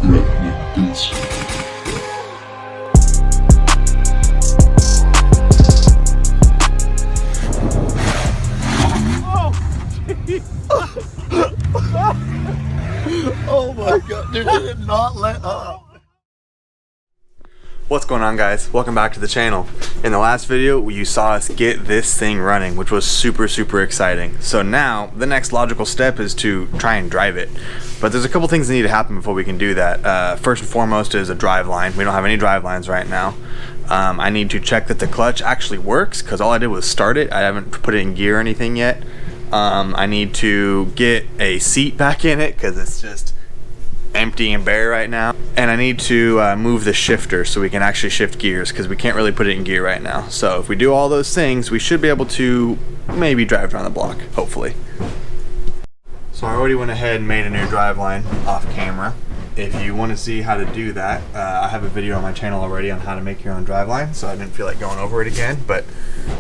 Oh my god, dude, did it not let up. What's going on, guys? Welcome back to the channel. In the last video, you saw us get this thing running, which was super exciting. So now, the next logical step is to try and drive it. But there's a couple things that need to happen before we can do that. First and foremost is a drive line. We don't have any drive lines right now. I need to check that the clutch actually works, because all I did was start it. I haven't put it in gear or anything yet. I need to get a seat back in it, because it's just empty and bare right now. And I need to move the shifter so we can actually shift gears, because we can't really put it in gear right now. So if we do all those things, we should be able to maybe drive around the block, hopefully. So I already went ahead and made a new drive line off camera. If you want to see how to do that, I have a video on my channel already on how to make your own drive line, so I didn't feel like going over it again, but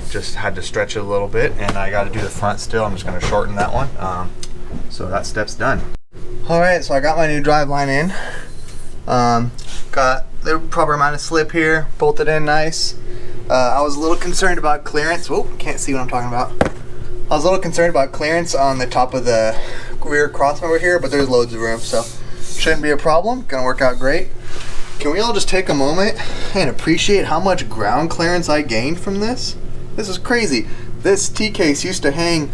just had to stretch it a little bit, and I got to do the front still. I'm just going to shorten that one. So that step's done. Alright, so I got my new drive line in. Got the proper amount of slip here, bolted in nice. I was a little concerned about clearance. Whoa, can't see what I'm talking about. I was a little concerned about clearance on the top of the rear crossmember here, but there's loads of room, so shouldn't be a problem. Gonna work out great. Can we all just take a moment and appreciate how much ground clearance I gained from this? This is crazy. This T-case used to hang,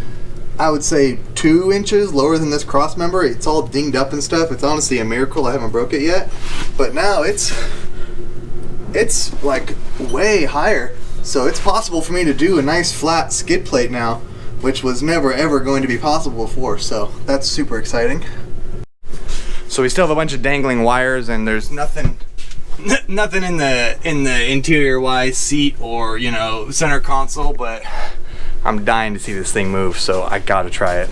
I would say, 2 inches lower than this cross member. It's all dinged up and stuff. It's honestly a miracle I haven't broke it yet. But now it's like way higher. So it's possible for me to do a nice flat skid plate now, which was never ever going to be possible before. So that's super exciting. So we still have a bunch of dangling wires, and there's nothing in the interior wise seat or, you know, center console, but I'm dying to see this thing move, so I gotta try it.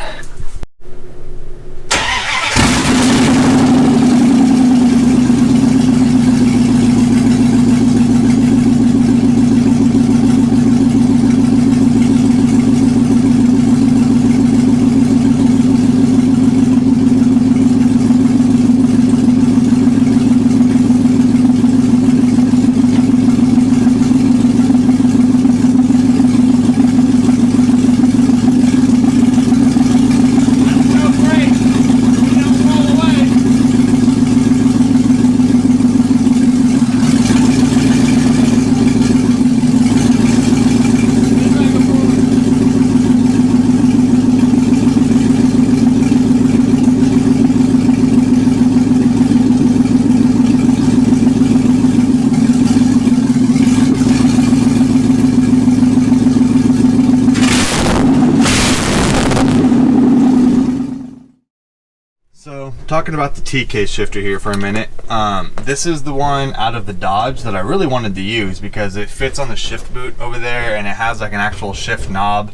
So, talking about the T-case shifter here for a minute, this is the one out of the Dodge that I really wanted to use because it fits on the shift boot over there, and it has like an actual shift knob,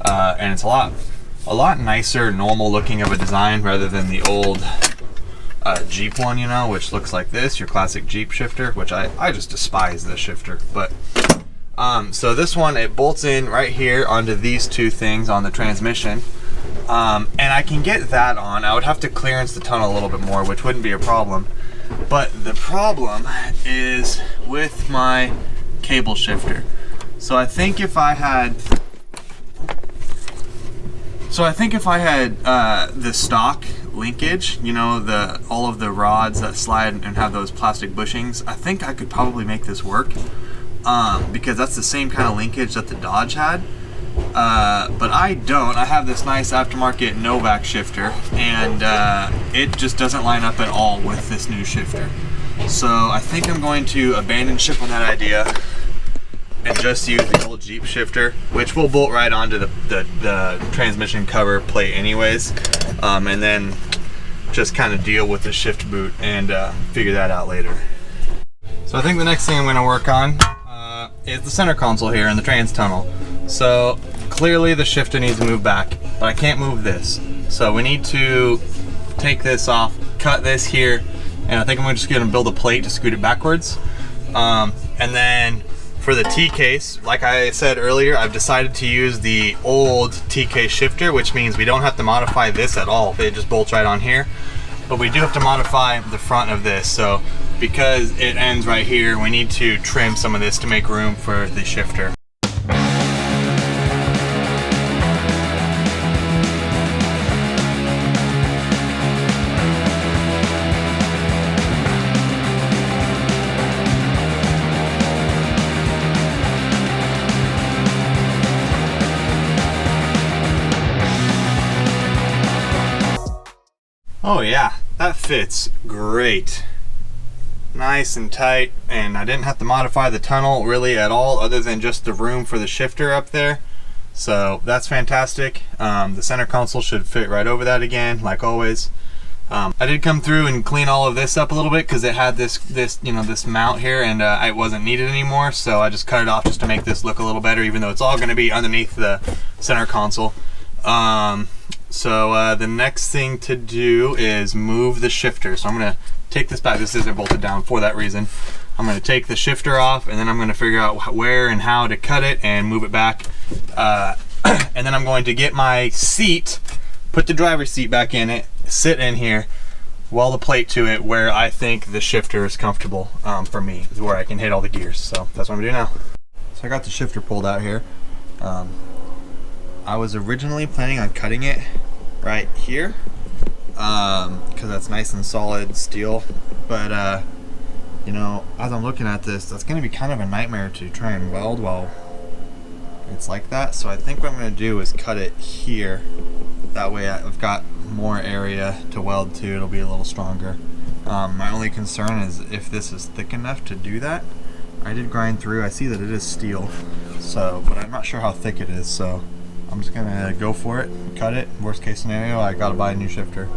and it's a lot nicer, normal looking of a design rather than the old Jeep one, you know, which looks like this, your classic Jeep shifter, which I just despise this shifter. But so this one, it bolts in right here onto these two things on the transmission. And I can get that on. I would have to clearance the tunnel a little bit more, which wouldn't be a problem. But the problem is with my cable shifter. So I think if I had the stock linkage, you know, all of the rods that slide and have those plastic bushings, I think I could probably make this work, because that's the same kind of linkage that the Dodge had. But I don't. I have this nice aftermarket Novak shifter, and it just doesn't line up at all with this new shifter. So I think I'm going to abandon ship on that idea and just use the old Jeep shifter, which will bolt right onto the transmission cover plate anyways, and then just kind of deal with the shift boot and figure that out later. So I think the next thing I'm going to work on is the center console here in the trans tunnel. So clearly the shifter needs to move back, but I can't move this. So we need to take this off, cut this here, and I think I'm just going to build a plate to scoot it backwards. And then for the T-case, like I said earlier, I've decided to use the old T-case shifter, which means we don't have to modify this at all. It just bolts right on here. but we do have to modify the front of this. So because it ends right here, we need to trim some of this to make room for the shifter. Oh yeah, that fits great. Nice and tight, and I didn't have to modify the tunnel really at all other than just the room for the shifter up there. So that's fantastic. The center console should fit right over that again, like always. I did come through and clean all of this up a little bit because it had this mount here, and it wasn't needed anymore, so I just cut it off just to make this look a little better, even though it's all going to be underneath the center console. So the next thing to do is move the shifter. So I'm going to take this back. This isn't bolted down for that reason. I'm going to take the shifter off, and then I'm going to figure out where and how to cut it and move it back. And then I'm going to get my seat, put the driver's seat back in it, sit in here, weld the plate to it where I think the shifter is comfortable for me, where I can hit all the gears. So that's what I'm going to do now. So I got the shifter pulled out here. I was originally planning on cutting it right here because that's nice and solid steel, but you know, as I'm looking at this, that's going to be kind of a nightmare to try and weld while it's like that. So I think what I'm going to do is cut it here. That way I've got more area to weld to. It'll be a little stronger. My only concern is if this is thick enough to do that. I did grind through. I see that it is steel, so, but I'm not sure how thick it is, so I'm just gonna go for it, cut it. Worst case scenario, I gotta buy a new shifter.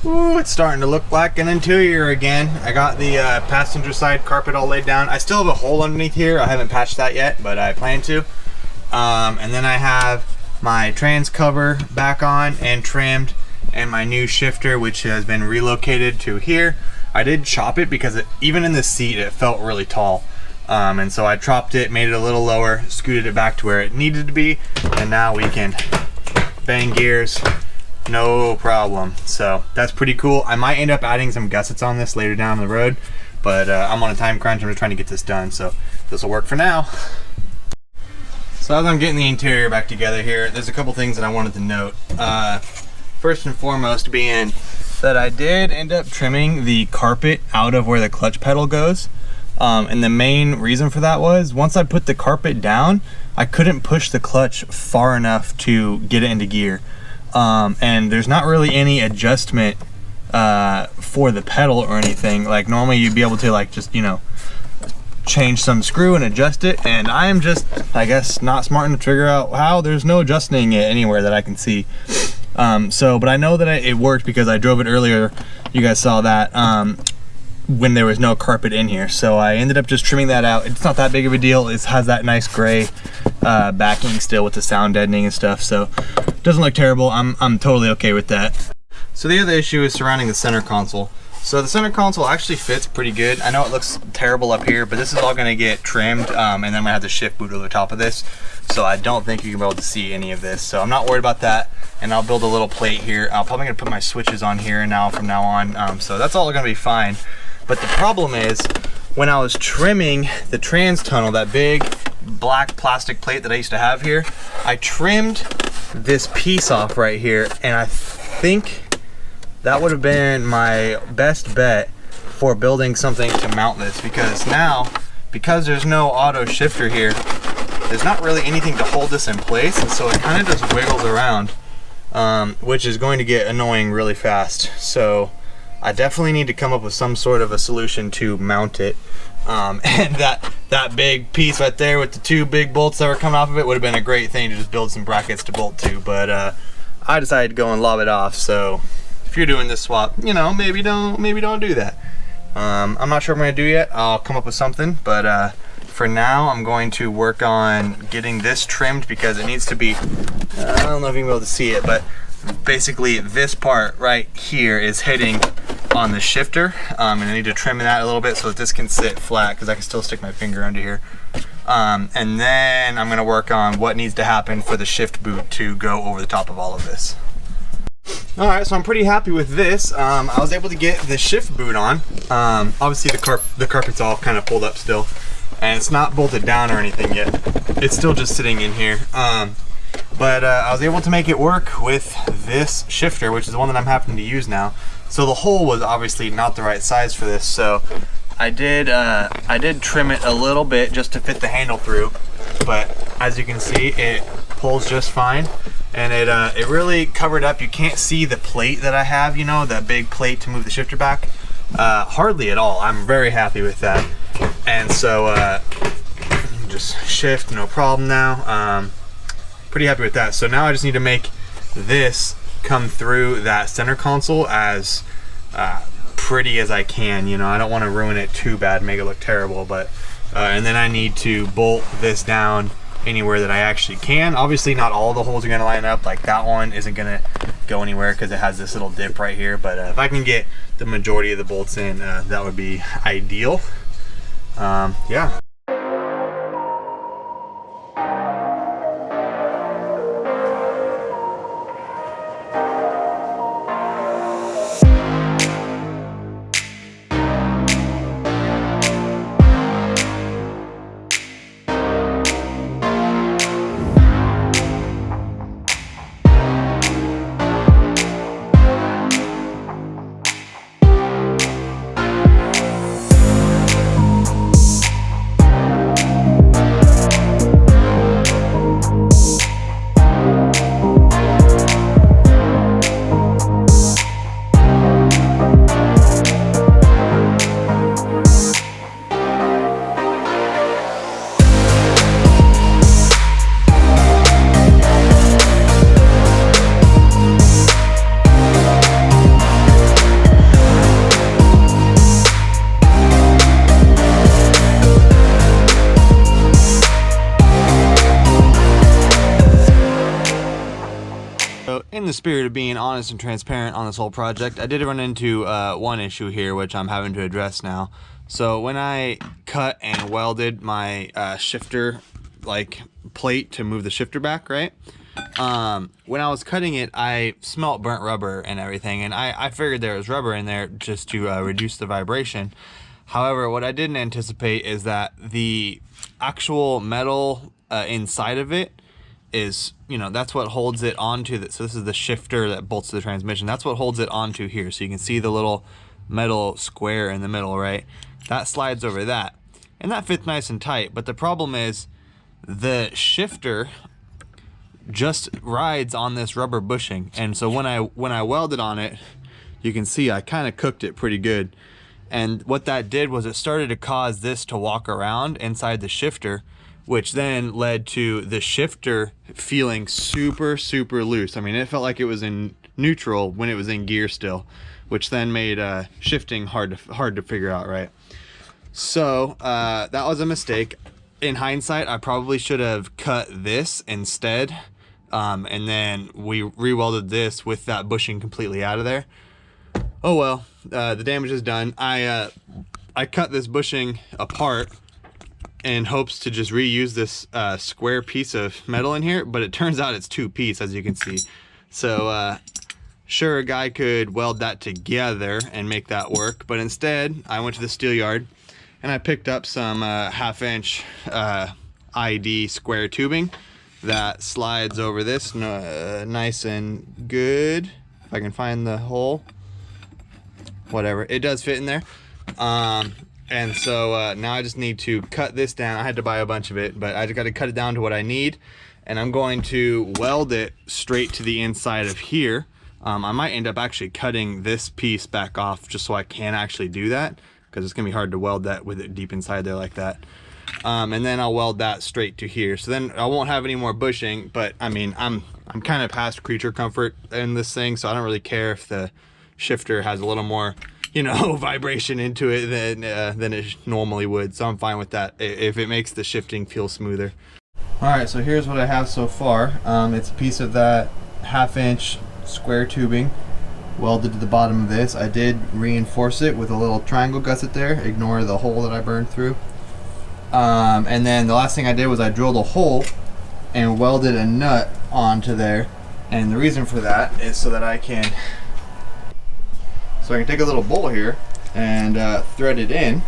Ooh, it's starting to look like an interior again. I got the passenger side carpet all laid down. I still have a hole underneath here. I haven't patched that yet, but I plan to. And then I have my trans cover back on and trimmed, and my new shifter, which has been relocated to here. I did chop it because even in the seat it felt really tall. And so I chopped it, made it a little lower, scooted it back to where it needed to be, and now we can bang gears. No problem. So that's pretty cool. I might end up adding some gussets on this later down the road, but I'm on a time crunch. I'm just trying to get this done, so this will work for now. So as I'm getting the interior back together here, there's a couple things that I wanted to note. First and foremost being that I did end up trimming the carpet out of where the clutch pedal goes. And the main reason for that was once I put the carpet down, I couldn't push the clutch far enough to get it into gear. And there's not really any adjustment for the pedal or anything. Like normally you'd be able to like just, you know, change some screw and adjust it, and I am just, I guess, not smart enough to figure out how. There's no adjusting it anywhere that I can see. But I know that it worked because I drove it earlier. You guys saw that when there was no carpet in here. So I ended up just trimming that out. It's not that big of a deal. It has that nice gray backing still with the sound deadening and stuff, so it doesn't look terrible. I'm totally okay with that. So the other issue is surrounding the center console. So the center console actually fits pretty good. I know it looks terrible up here, but this is all gonna get trimmed, and then I'm gonna have the shift boot over the top of this. So I don't think you can be able to see any of this. So I'm not worried about that. And I'll build a little plate here. I'm probably gonna put my switches on here now from now on. So that's all gonna be fine. But the problem is, when I was trimming the trans tunnel, that big black plastic plate that I used to have here, I trimmed this piece off right here, and I think that would have been my best bet for building something to mount this, because now, because there's no auto shifter here, there's not really anything to hold this in place, and so it kind of just wiggles around, which is going to get annoying really fast. So I definitely need to come up with some sort of a solution to mount it. And that big piece right there with the 2 big bolts that were coming off of it would have been a great thing to just build some brackets to bolt to, but I decided to go and lob it off. So if you're doing this swap, you know, maybe don't do that. I'm not sure what I'm gonna do yet. I'll come up with something, but for now I'm going to work on getting this trimmed because it needs to be, I don't know if you're gonna be able to see it, but basically this part right here is hitting on the shifter, and I need to trim that a little bit so that this can sit flat because I can still stick my finger under here. And then I'm gonna work on what needs to happen for the shift boot to go over the top of all of this. All right, so I'm pretty happy with this. I was able to get the shift boot on. Obviously the carpet's all kind of pulled up still, and it's not bolted down or anything yet. It's still just sitting in here. But I was able to make it work with this shifter, which is the one that I'm having to use now. So the hole was obviously not the right size for this, so I did trim it a little bit just to fit the handle through. But as you can see, it pulls just fine, and it really covered up. You can't see the plate that I have, you know, that big plate to move the shifter back, hardly at all. I'm very happy with that, and so just shift, no problem now. Pretty happy with that. So now I just need to make this come through that center console as pretty as I can. You know, I don't want to ruin it too bad, make it look terrible, but and then I need to bolt this down anywhere that I actually can. Obviously not all the holes are going to line up, like that one isn't going to go anywhere because it has this little dip right here, but if I can get the majority of the bolts in, that would be ideal. Yeah. In the spirit of being honest and transparent on this whole project, I did run into one issue here, which I'm having to address now. So when I cut and welded my shifter plate to move the shifter back, right? When I was cutting it, I smelt burnt rubber and everything, and I figured there was rubber in there just to reduce the vibration. However, what I didn't anticipate is that the actual metal inside of it is, you know, that's what holds it onto the, so this is the shifter that bolts to the transmission. That's what holds it onto here. So you can see the little metal square in the middle, right? That slides over that, and that fits nice and tight. But the problem is the shifter just rides on this rubber bushing, and so when I welded on it, you can see I kind of cooked it pretty good. And what that did was it started to cause this to walk around inside the shifter, which then led to the shifter feeling super loose. I mean, it felt like it was in neutral when it was in gear still, which then made shifting hard to figure out, right? So that was a mistake. In hindsight, I probably should have cut this instead, and then we re-welded this with that bushing completely out of there. Oh well, the damage is done. I cut this bushing apart in hopes to just reuse this square piece of metal in here, but it turns out it's 2-piece, as you can see. So sure, a guy could weld that together and make that work, but instead I went to the steel yard and I picked up some 1/2-inch ID square tubing that slides over this nice and good. If I can find the hole, whatever, it does fit in there. And so now I just need to cut this down. I had to buy a bunch of it, but I just got to cut it down to what I need. And I'm going to weld it straight to the inside of here. I might end up actually cutting this piece back off just so I can actually do that, because it's gonna be hard to weld that with it deep inside there like that. And then I'll weld that straight to here. So then I won't have any more bushing, but I mean, I'm kind of past creature comfort in this thing, so I don't really care if the shifter has a little more, you know, vibration into it than it normally would. So I'm fine with that if it makes the shifting feel smoother. All right, so here's what I have so far. It's a piece of that 1/2 inch square tubing welded to the bottom of this. I did reinforce it with a little triangle gusset there. Ignore the hole that I burned through. And then the last thing I did was I drilled a hole and welded a nut onto there. And the reason for that is so that I can take a little bolt here and thread it in,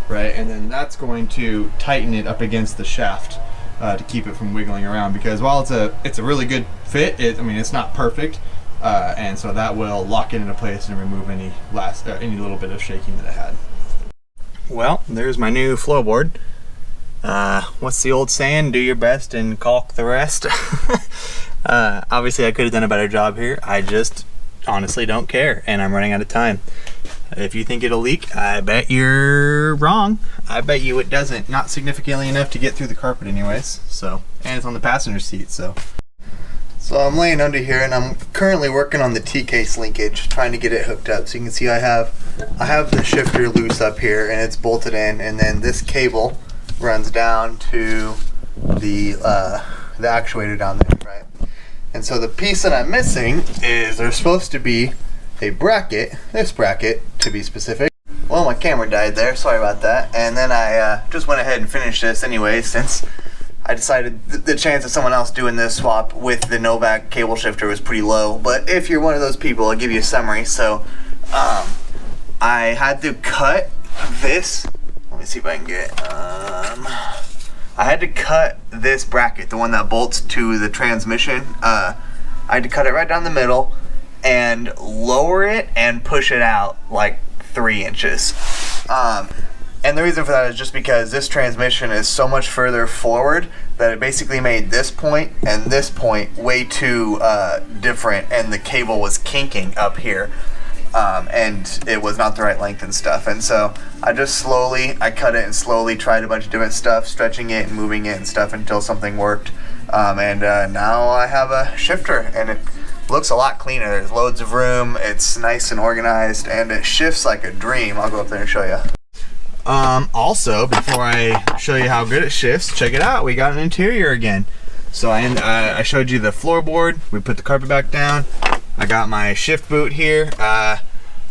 right? And then that's going to tighten it up against the shaft to keep it from wiggling around. Because while it's a really good fit, I mean, it's not perfect. And so that will lock it into place and remove any little bit of shaking that it had. Well, there's my new floorboard. What's the old saying? Do your best and caulk the rest. Obviously I could have done a better job here. I just honestly don't care, and I'm running out of time. If you think it'll leak, I bet you're wrong. I bet you it doesn't. Not significantly enough to get through the carpet anyways. So, and it's on the passenger seat, so. So I'm laying under here, and I'm currently working on the T-case linkage, trying to get it hooked up. So you can see I have the shifter loose up here, and it's bolted in, and then this cable runs down to the actuator down there, right? And so the piece that I'm missing is there's supposed to be a bracket, this bracket to be specific. Well, my camera died there, sorry about that. And then I just went ahead and finished this anyway, since I decided the chance of someone else doing this swap with the Novak cable shifter was pretty low. But if you're one of those people, I'll give you a summary. So I had to cut this. Let me see if I can get I had to cut this bracket, the one that bolts to the transmission. I had to cut it right down the middle and lower it and push it out like 3 inches. And the reason for that is just because this transmission is so much further forward that it basically made this point and this point way too different, and the cable was kinking up here. And it was not the right length and stuff. And so I cut it and slowly tried a bunch of different stuff, stretching it and moving it and stuff until something worked. And now I have a shifter, and it looks a lot cleaner. There's loads of room, it's nice and organized, and it shifts like a dream. I'll go up there and show you. Also, before I show you how good it shifts, check it out. We got an interior again. So I showed you the floorboard. We put the carpet back down. I got my shift boot here. I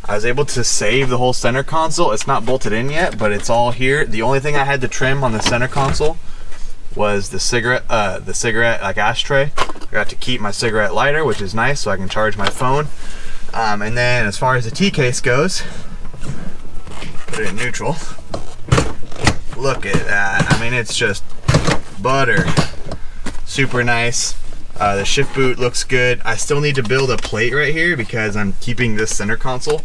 was able to save the whole center console. It's not bolted in yet, but it's all here. The only thing I had to trim on the center console was the cigarette like ashtray. I got to keep my cigarette lighter, which is nice, so I can charge my phone. And then as far as the T-case goes, put it in neutral. Look at that. I mean, it's just butter. Super nice. The shift boot looks good. I still need to build a plate right here because I'm keeping this center console,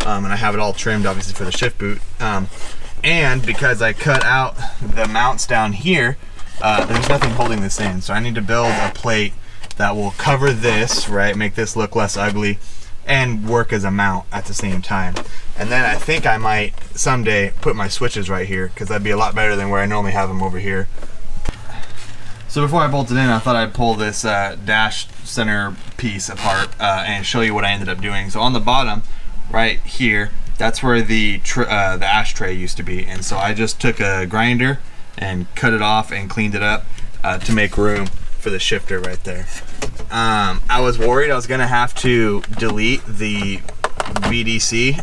and I have it all trimmed obviously for the shift boot. And because I cut out the mounts down here, there's nothing holding this in. So I need to build a plate that will cover this, right? Make this look less ugly and work as a mount at the same time. And then I think I might someday put my switches right here, because that'd be a lot better than where I normally have them over here. So before I bolted in, I thought I'd pull this dash center piece apart and show you what I ended up doing. So on the bottom, right here, that's where the ashtray used to be. And so I just took a grinder and cut it off and cleaned it up to make room for the shifter right there. I was worried I was gonna have to delete the VDC,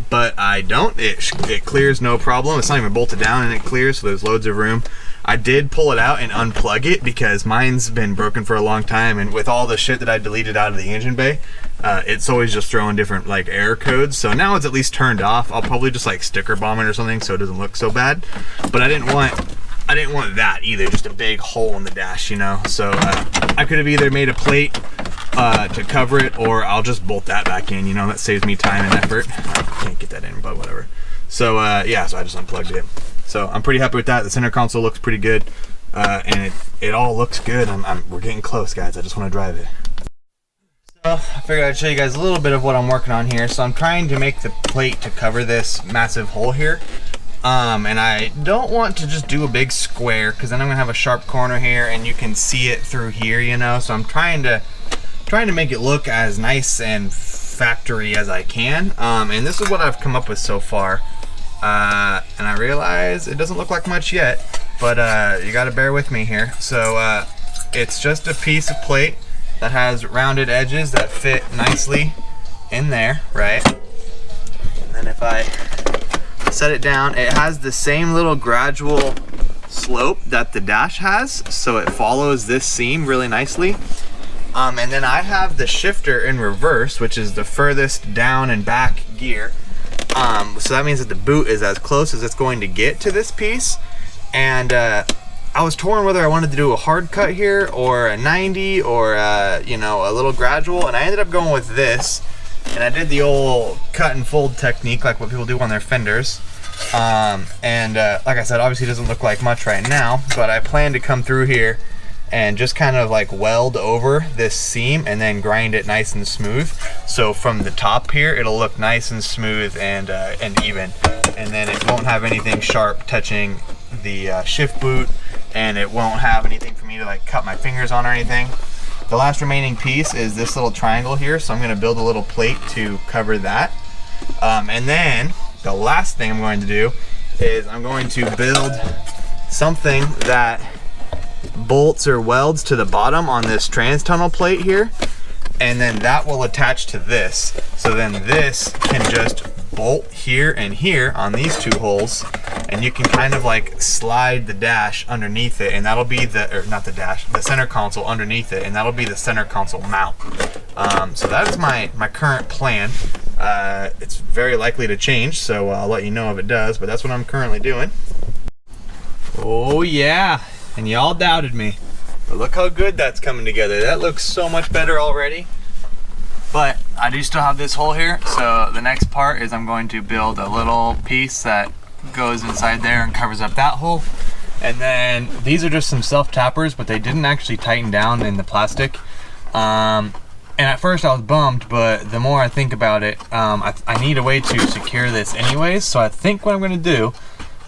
but I don't. It clears no problem. It's not even bolted down and it clears, so there's loads of room. I did pull it out and unplug it because mine's been broken for a long time, and with all the shit that I deleted out of the engine bay, it's always just throwing different like error codes. So now it's at least turned off. I'll probably just like sticker bomb it or something so it doesn't look so bad. But I didn't want that either, just a big hole in the dash, you know. So I could have either made a plate to cover it, or I'll just bolt that back in, you know. That saves me time and effort. I can't get that in, but whatever. So yeah, so I just unplugged it. So I'm pretty happy with that. The center console looks pretty good, and it all looks good. We're getting close, guys. I just want to drive it. So I figured I'd show you guys a little bit of what I'm working on here. So I'm trying to make the plate to cover this massive hole here. And I don't want to just do a big square, because then I'm gonna have a sharp corner here and you can see it through here, you know. So I'm trying to make it look as nice and factory as I can. And this is what I've come up with so far. And I realize it doesn't look like much yet, but you gotta bear with me here. So it's just a piece of plate that has rounded edges that fit nicely in there, right? And then if I set it down, it has the same little gradual slope that the dash has, so it follows this seam really nicely. And then I have the shifter in reverse, which is the furthest down and back gear. So that means that the boot is as close as it's going to get to this piece. And I was torn whether I wanted to do a hard cut here or a 90 or you know, a little gradual, and I ended up going with this. And I did the old cut and fold technique, like what people do on their fenders. Like I said, obviously it doesn't look like much right now, but I plan to come through here and just kind of like weld over this seam and then grind it nice and smooth. So from the top here, it'll look nice and smooth and even. And then it won't have anything sharp touching the shift boot, and it won't have anything for me to like cut my fingers on or anything. The last remaining piece is this little triangle here, so I'm gonna build a little plate to cover that. And then the last thing I'm going to do is I'm going to build something that bolts or welds to the bottom on this trans tunnel plate here, and then that will attach to this. So then this can just bolt here and here on these two holes, and you can kind of like slide the dash underneath it, and that'll be the center console underneath it, and that'll be the center console mount. So that is my current plan. It's very likely to change, so I'll let you know if it does, but that's what I'm currently doing. Oh yeah, and y'all doubted me, but look how good that's coming together. That looks so much better already. But I do still have this hole here, so the next part is I'm going to build a little piece that goes inside there and covers up that hole. And then these are just some self-tappers, but they didn't actually tighten down in the plastic. And at first I was bummed, but the more I think about it, I need a way to secure this anyways. So I think what I'm gonna do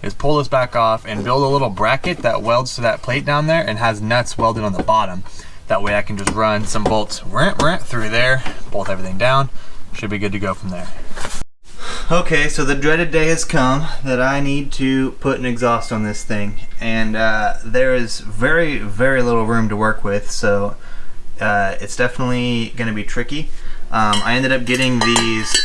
is pull this back off and build a little bracket that welds to that plate down there and has nuts welded on the bottom. That way I can just run some bolts through there, bolt everything down. Should be good to go from there. Okay, so the dreaded day has come that I need to put an exhaust on this thing. And there is very, very little room to work with, so it's definitely gonna be tricky. I ended up getting these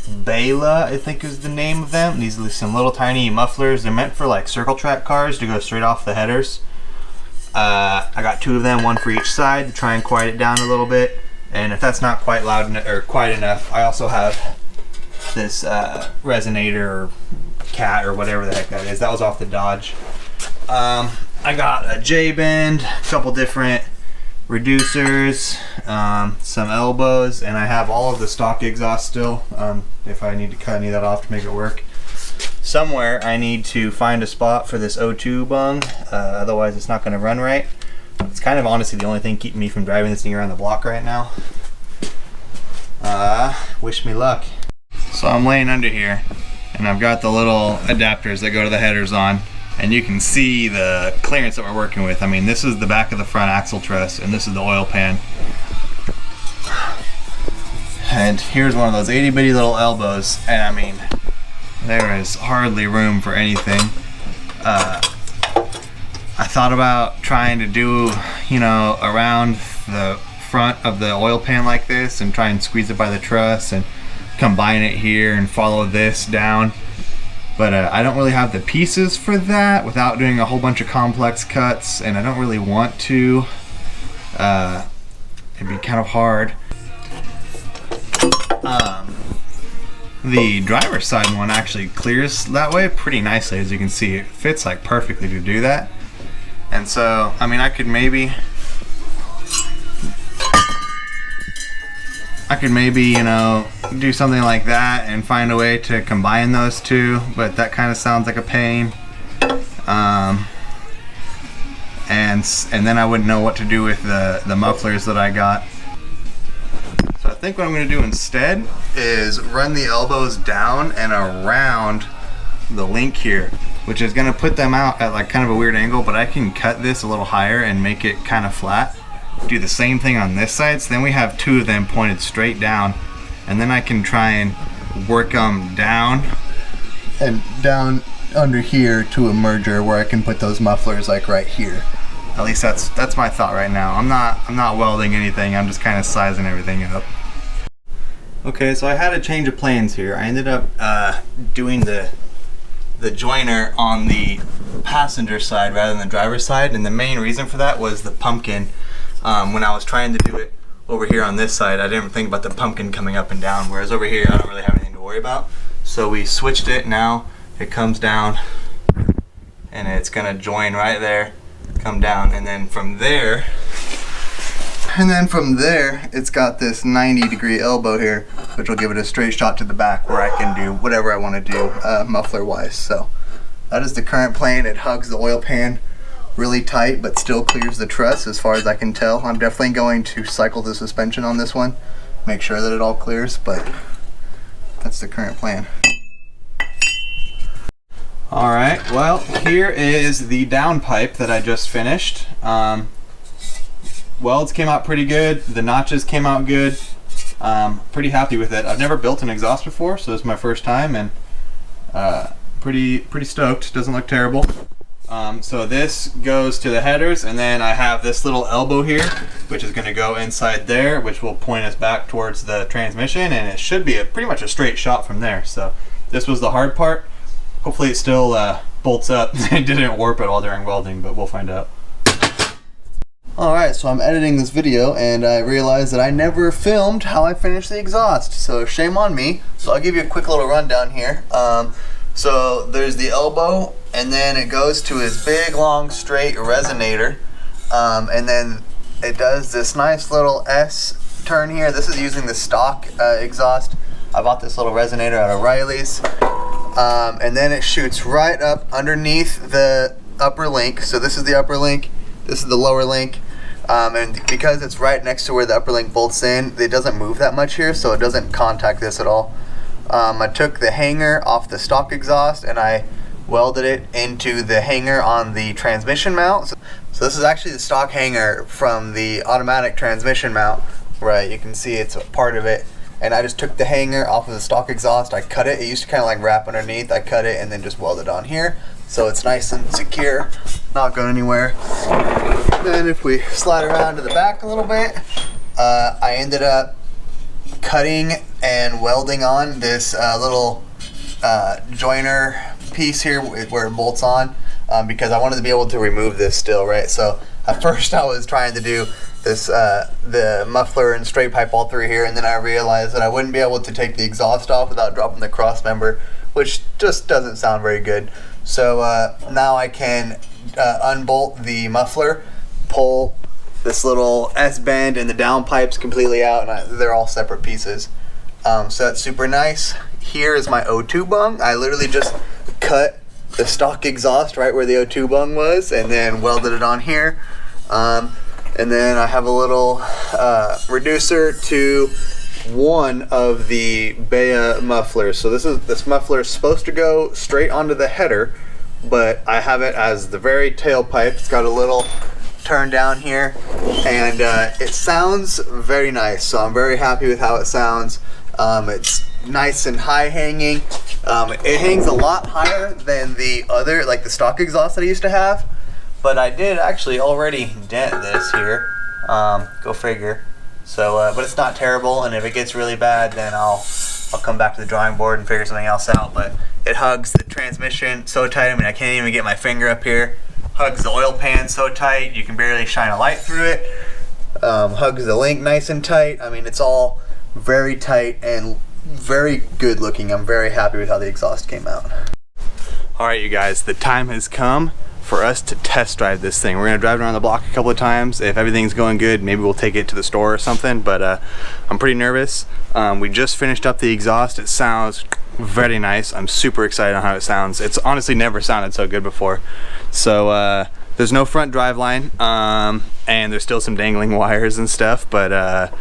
Bela, I think is the name of them. These are some little tiny mufflers. They're meant for like circle track cars to go straight off the headers. I got two of them, one for each side, to try and quiet it down a little bit. And if that's not quite loud or quiet enough, I also have this resonator or cat or whatever the heck that is. That was off the Dodge. I got a J-bend, a couple different reducers, some elbows, and I have all of the stock exhaust still, if I need to cut any of that off to make it work. Somewhere I need to find a spot for this O2 bung, otherwise it's not going to run right. It's kind of honestly the only thing keeping me from driving this thing around the block right now. Wish me luck. So I'm laying under here, and I've got the little adapters that go to the headers on, and you can see the clearance that we're working with. I mean, this is the back of the front axle truss, and this is the oil pan. And here's one of those itty bitty little elbows, and I mean, there is hardly room for anything. I thought about trying to do, you know, around the front of the oil pan like this and try and squeeze it by the truss and combine it here and follow this down. But I don't really have the pieces for that without doing a whole bunch of complex cuts, and I don't really want to. It'd be kind of hard. The driver's side one actually clears that way pretty nicely, as you can see. It fits like perfectly to do that. And so, I mean, I could maybe, you know, do something like that and find a way to combine those two, but that kind of sounds like a pain. And then I wouldn't know what to do with the mufflers that I got. So I think what I'm going to do instead is run the elbows down and around the link here, which is going to put them out at like kind of a weird angle, but I can cut this a little higher and make it kind of flat. Do the same thing on this side, so then we have two of them pointed straight down, and then I can try and work them down and down under here to a merger where I can put those mufflers like right here. At least that's my thought right now. I'm not welding anything, I'm just kind of sizing everything up. Okay, so I had a change of plans here. I ended up doing the joiner on the passenger side rather than the driver's side, and the main reason for that was the pumpkin. When I was trying to do it over here on this side, I didn't think about the pumpkin coming up and down, whereas over here I don't really have anything to worry about. So we switched it. Now it comes down and it's gonna join right there, come down, and then from there it's got this 90-degree elbow here, which will give it a straight shot to the back where I can do whatever I want to do muffler wise. So that is the current plan. It hugs the oil pan really tight but still clears the truss as far as I can tell. I'm definitely going to cycle the suspension on this one, make sure that it all clears, but that's the current plan. Alright, well, here is the downpipe that I just finished. Welds came out pretty good, the notches came out good. Pretty happy with it. I've never built an exhaust before, so it's my first time, and pretty stoked. Doesn't look terrible. So this goes to the headers, and then I have this little elbow here, which is going to go inside there, which will point us back towards the transmission, and it should be pretty much a straight shot from there. So this was the hard part. Hopefully it still bolts up. It didn't warp at all during welding, but we'll find out. Alright, so I'm editing this video and I realized that I never filmed how I finished the exhaust, so shame on me. So I'll give you a quick little rundown here. So there's the elbow, and then it goes to his big long straight resonator, and then it does this nice little S turn here. This is using the stock exhaust. I bought this little resonator out of Riley's, and then it shoots right up underneath the upper link. So this is the upper link, this is the lower link, and because it's right next to where the upper link bolts in, it doesn't move that much here, so it doesn't contact this at all. I took the hanger off the stock exhaust and I welded it into the hanger on the transmission mount. So this is actually the stock hanger from the automatic transmission mount. Right, you can see it's a part of it. And I just took the hanger off of the stock exhaust, I cut it. It used to kind of like wrap underneath. I cut it and then just welded on here. So it's nice and secure, not going anywhere. Then if we slide around to the back a little bit, I ended up cutting and welding on this little joiner piece here where it bolts on, because I wanted to be able to remove this still, right? So at first I was trying to do this the muffler and straight pipe all through here, and then I realized that I wouldn't be able to take the exhaust off without dropping the cross member, which just doesn't sound very good. So now I can unbolt the muffler, pull this little S-bend and the downpipes completely out, and they're all separate pieces. So that's super nice. Here is my O2 bung. I literally just cut the stock exhaust right where the O2 bung was and then welded it on here. And then I have a little reducer to one of the Bea mufflers. So this muffler is supposed to go straight onto the header, but I have it as the very tailpipe. It's got a little turn down here, and it sounds very nice, so I'm very happy with how it sounds. It's nice and high hanging. It hangs a lot higher than the other, like the stock exhaust that I used to have, but I did actually already dent this here. Go figure. So but it's not terrible, and if it gets really bad, then I'll come back to the drawing board and figure something else out. But it hugs the transmission so tight, I mean I can't even get my finger up here. Hugs the oil pan so tight you can barely shine a light through it. Hugs the link nice and tight. I mean, it's all very tight and very good looking. I'm very happy with how the exhaust came out. Alright you guys, the time has come for us to test drive this thing. We're gonna drive around the block a couple of times. If everything's going good, maybe we'll take it to the store or something, but I'm pretty nervous. We just finished up the exhaust. It sounds very nice. I'm super excited on how it sounds. It's honestly never sounded so good before. So there's no front drive line, and there's still some dangling wires and stuff, but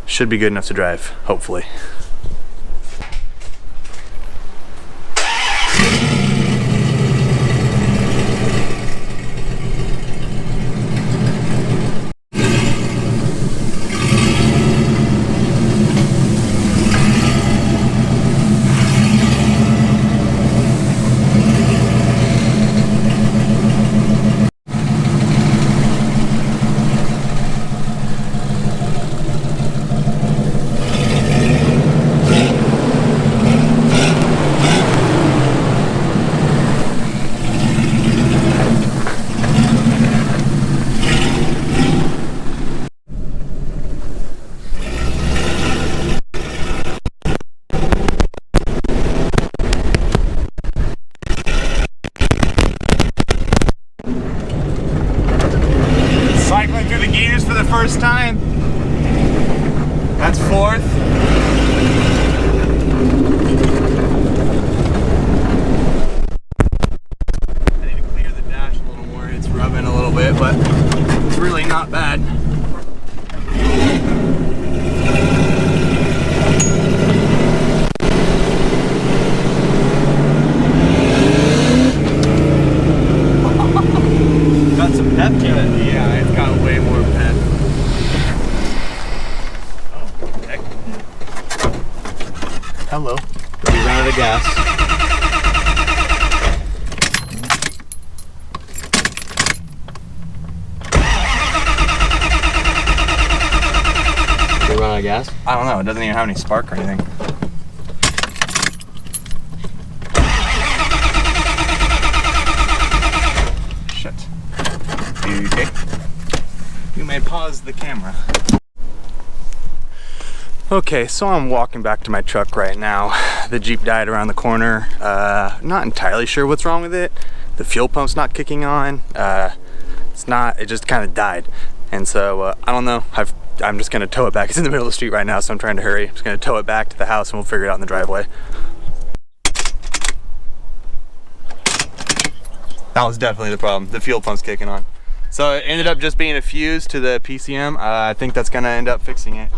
should be good enough to drive, hopefully. Cycling through the gears for the first time. That's fourth. I need to clear the dash a little more. It's rubbing a little bit, but it's really not bad. Got some pep to it. Yeah, it's got way more pep. Oh, heck. Hello. We ran out of gas. We run out of gas? I don't know. It doesn't even have any spark or anything. Shit. You okay? You may pause the camera. Okay, so I'm walking back to my truck right now. The Jeep died around the corner. Not entirely sure what's wrong with it. The fuel pump's not kicking on. It just kind of died. And so, I don't know. I'm just gonna tow it back. It's in the middle of the street right now, so I'm trying to hurry. I'm just gonna tow it back to the house and we'll figure it out in the driveway. That was definitely the problem. The fuel pump's kicking on. So it ended up just being a fuse to the PCM. I think that's gonna end up fixing it.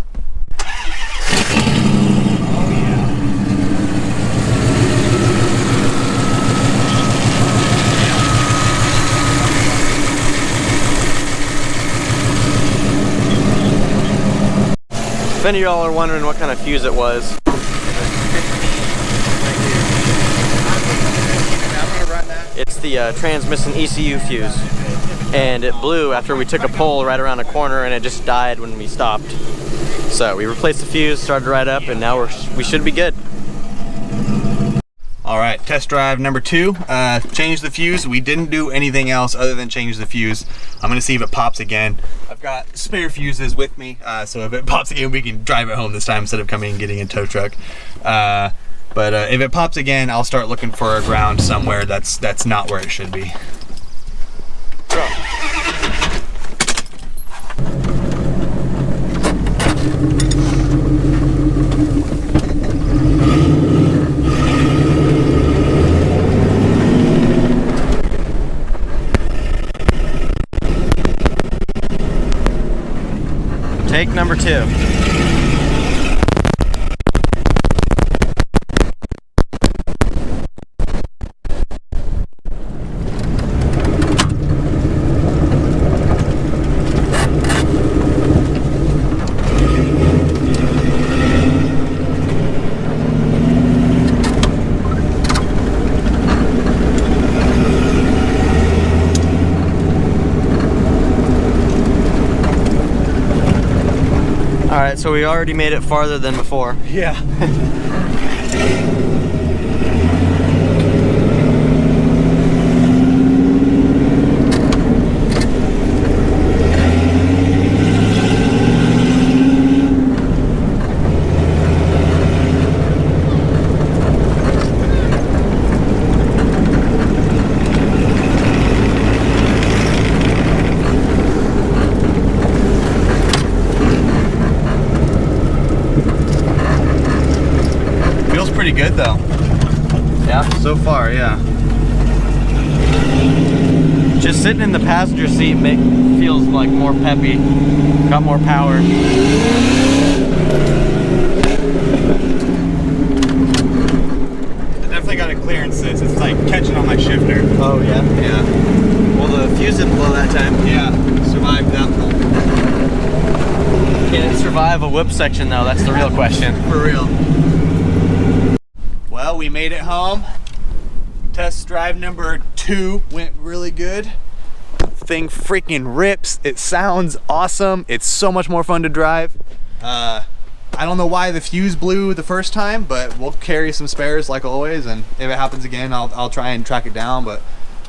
Oh yeah. If any of y'all are wondering what kind of fuse it was, it's the transmission ECU fuse. And it blew after we took a pull right around a corner and it just died when we stopped. So we replaced the fuse, started right up, and now we should be good. All right, test drive number 2. Changed the fuse. We didn't do anything else other than change the fuse. I'm gonna see if it pops again. I've got spare fuses with me, so if it pops again, we can drive it home this time instead of coming and getting a tow truck. But if it pops again, I'll start looking for a ground somewhere that's not where it should be. Go. Take number 2. Alright, so we already made it farther than before. Yeah. good though. Yeah. So far, yeah. Just sitting in the passenger seat feels like more peppy. Got more power. Definitely got a clearance this. It's like catching on my shifter. Oh yeah? Yeah. Well, the fuse didn't blow that time. Yeah. Survived that one. Can it survive a whip section though? That's the real question. For real. Well, we made it home. Test drive number 2 went really good. Thing freaking rips. It sounds awesome. It's so much more fun to drive. I don't know why the fuse blew the first time, but we'll carry some spares like always, and if it happens again, I'll try and track it down, but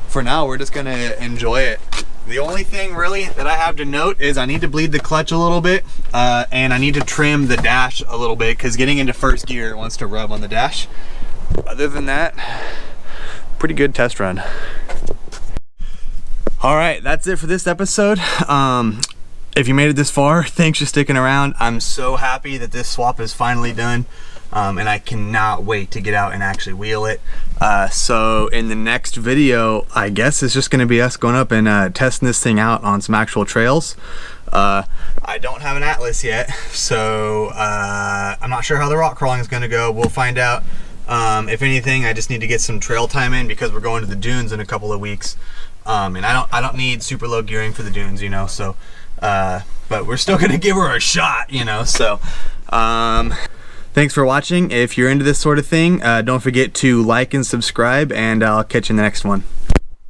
for now we're just gonna enjoy it. The only thing really that I have to note is I need to bleed the clutch a little bit, and I need to trim the dash a little bit, because getting into first gear it wants to rub on the dash. Other than that, pretty good test run. All right, that's it for this episode. If you made it this far, thanks for sticking around. I'm so happy that this swap is finally done, and I cannot wait to get out and actually wheel it. So in the next video, I guess it's just gonna be us going up and testing this thing out on some actual trails. I don't have an Atlas yet, so I'm not sure how the rock crawling is gonna go. We'll find out. If anything, I just need to get some trail time in because we're going to the dunes in a couple of weeks. And I don't need super low gearing for the dunes, you know, so but we're still gonna give her a shot, you know. So thanks for watching. If you're into this sort of thing, don't forget to like and subscribe, and I'll catch you in the next one.